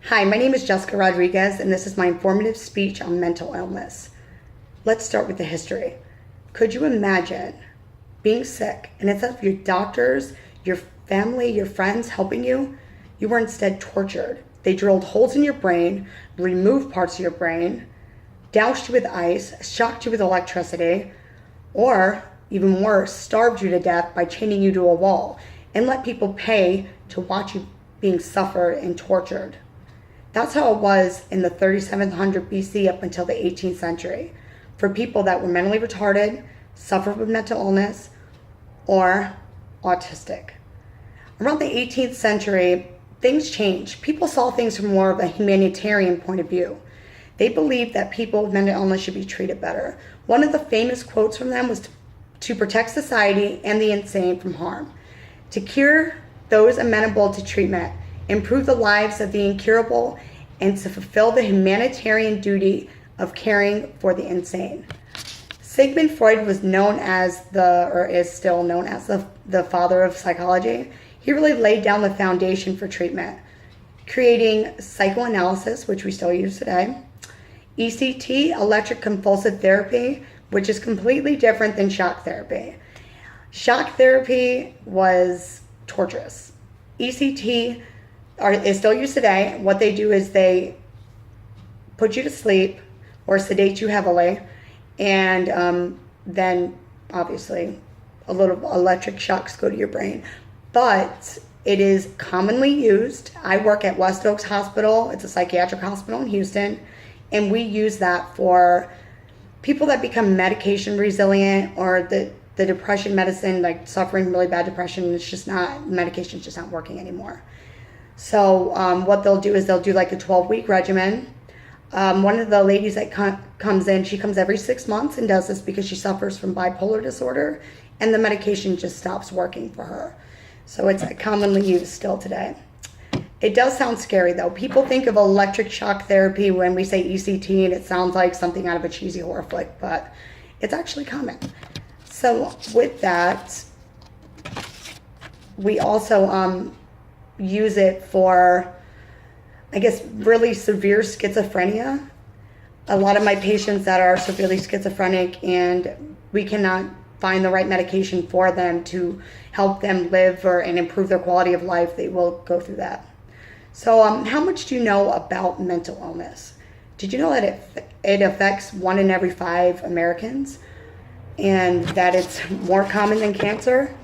Hi, my name is Jessica Rodriguez, and this is my informative speech on mental illness. Let's start with the history. Could you imagine being sick and instead of your doctors, your family, your friends helping you, you were instead tortured? They drilled holes in your brain, removed parts of your brain, doused you with ice, shocked you with electricity, or even worse, starved you to death by chaining you to a wall and let people pay to watch you being suffered and tortured. That's how it was in the 3700 BC up until the 18th century for people that were mentally retarded, suffered with mental illness, or autistic. Around the 18th century, things changed. People saw things from more of a humanitarian point of view. They believed that people with mental illness should be treated better. One of the famous quotes from them was to protect society and the insane from harm, to cure those amenable to treatment, improve the lives of the incurable, and to fulfill the humanitarian duty of caring for the insane. Sigmund Freud was known as is still known as the father of psychology. He really laid down the foundation for treatment, creating psychoanalysis, which we still use today, ECT, electric convulsive therapy, which is completely different than shock therapy. Shock therapy was torturous. ECT is still used today. What they do is they put you to sleep or sedate you heavily, and then obviously a little electric shocks go to your brain. But it is commonly used. I work at West Oaks Hospital. It's a psychiatric hospital in Houston, and we use that for people that become medication resilient or the depression medicine, like suffering really bad depression. It's just not, medication's just not working anymore. So what they'll do is they'll do like a 12-week regimen. One of the ladies that comes in, she comes every 6 months and does this because she suffers from bipolar disorder, and the medication just stops working for her. So it's commonly used still today. It does sound scary though. People think of electric shock therapy when we say ECT, and it sounds like something out of a cheesy horror flick, but it's actually common. So with that, we also use it for, I guess, really severe schizophrenia. A lot of my patients that are severely schizophrenic and we cannot find the right medication for them to help them live and improve their quality of life, they will go through that. So how much do you know about mental illness? Did you know that it affects 1 in every 5 Americans, and that it's more common than cancer?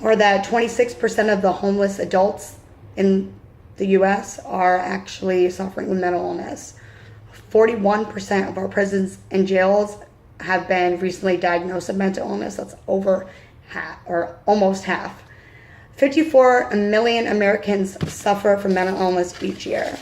Or that 26% of the homeless adults in the US are actually suffering with mental illness. 41% of our prisons and jails have been recently diagnosed with mental illness. That's over half, or almost half. 54 million Americans suffer from mental illness each year.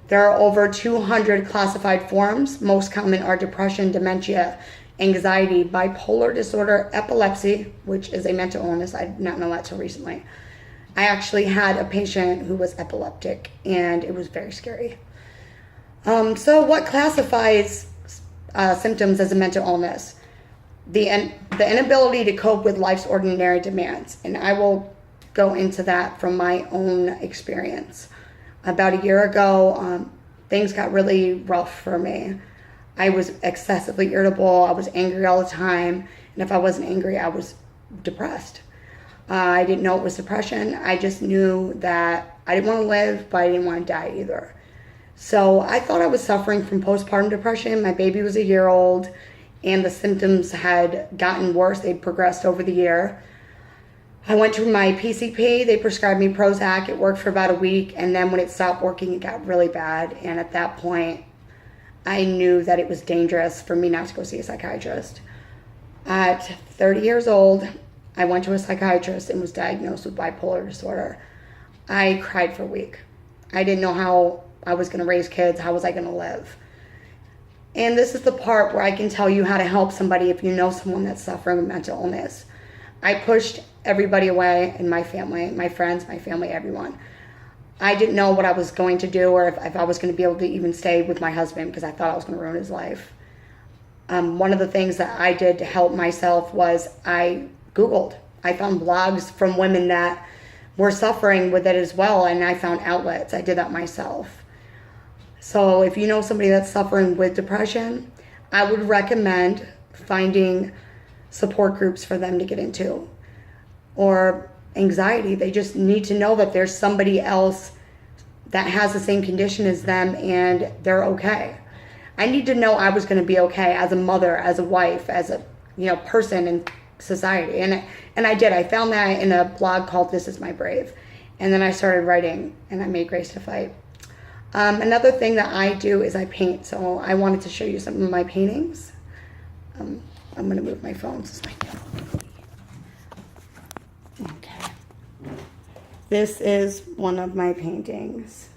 There are over 200 classified forms. Most common are depression, dementia, anxiety, bipolar disorder, epilepsy, which is a mental illness. I did not know that till recently. I actually had a patient who was epileptic, and it was very scary. So what classifies symptoms as a mental illness? The inability to cope with life's ordinary demands, and I will go into that from my own experience. About a year ago, things got really rough for me. I was excessively irritable. I was angry all the time. And if I wasn't angry, I was depressed. I didn't know it was depression. I just knew that I didn't want to live, but I didn't want to die either. So I thought I was suffering from postpartum depression. My baby was a year old, and the symptoms had gotten worse. They'd progressed over the year. I went to my PCP. They prescribed me Prozac. It worked for about a week, and then when it stopped working, it got really bad. And at that point, I knew that it was dangerous for me not to go see a psychiatrist. At 30 years old, I went to a psychiatrist and was diagnosed with bipolar disorder. I cried for a week. I didn't know how I was going to raise kids. How was I going to live? And this is the part where I can tell you how to help somebody if you know someone that's suffering with mental illness. I pushed everybody away in my family, my friends, my family, everyone. I didn't know what I was going to do, or if I was going to be able to even stay with my husband, because I thought I was going to ruin his life. One of the things that I did to help myself was I Googled. I found blogs from women that were suffering with it as well, and I found outlets. I did that myself. So if you know somebody that's suffering with depression, I would recommend finding support groups for them to get into. Or anxiety, they just need to know that there's somebody else that has the same condition as them and they're okay. I need to know I was going to be okay as a mother, as a wife, as a person in society. And I did. I found that in a blog called This Is My Brave. And then I started writing and I made Grace to Fight. Another thing that I do is I paint. So I wanted to show you some of my paintings. I'm going to move my phone. Okay. This is one of my paintings.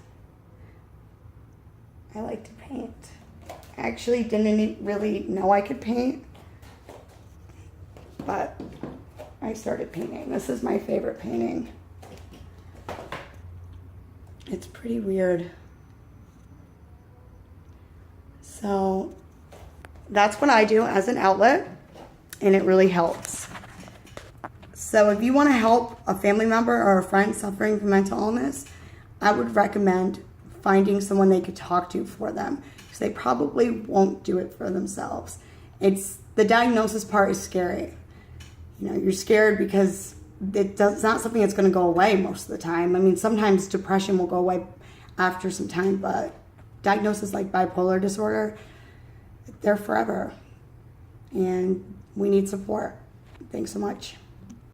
I like to paint. I actually didn't really know I could paint, but I started painting. This is my favorite painting. It's pretty weird. So that's what I do as an outlet, and it really helps. So if you want to help a family member or a friend suffering from mental illness, I would recommend finding someone they could talk to for them, because they probably won't do it for themselves. It's the diagnosis part is scary. You're scared because it's not something that's going to go away most of the time. I mean, sometimes depression will go away after some time, but diagnoses like bipolar disorder, they're forever. And we need support. Thanks so much.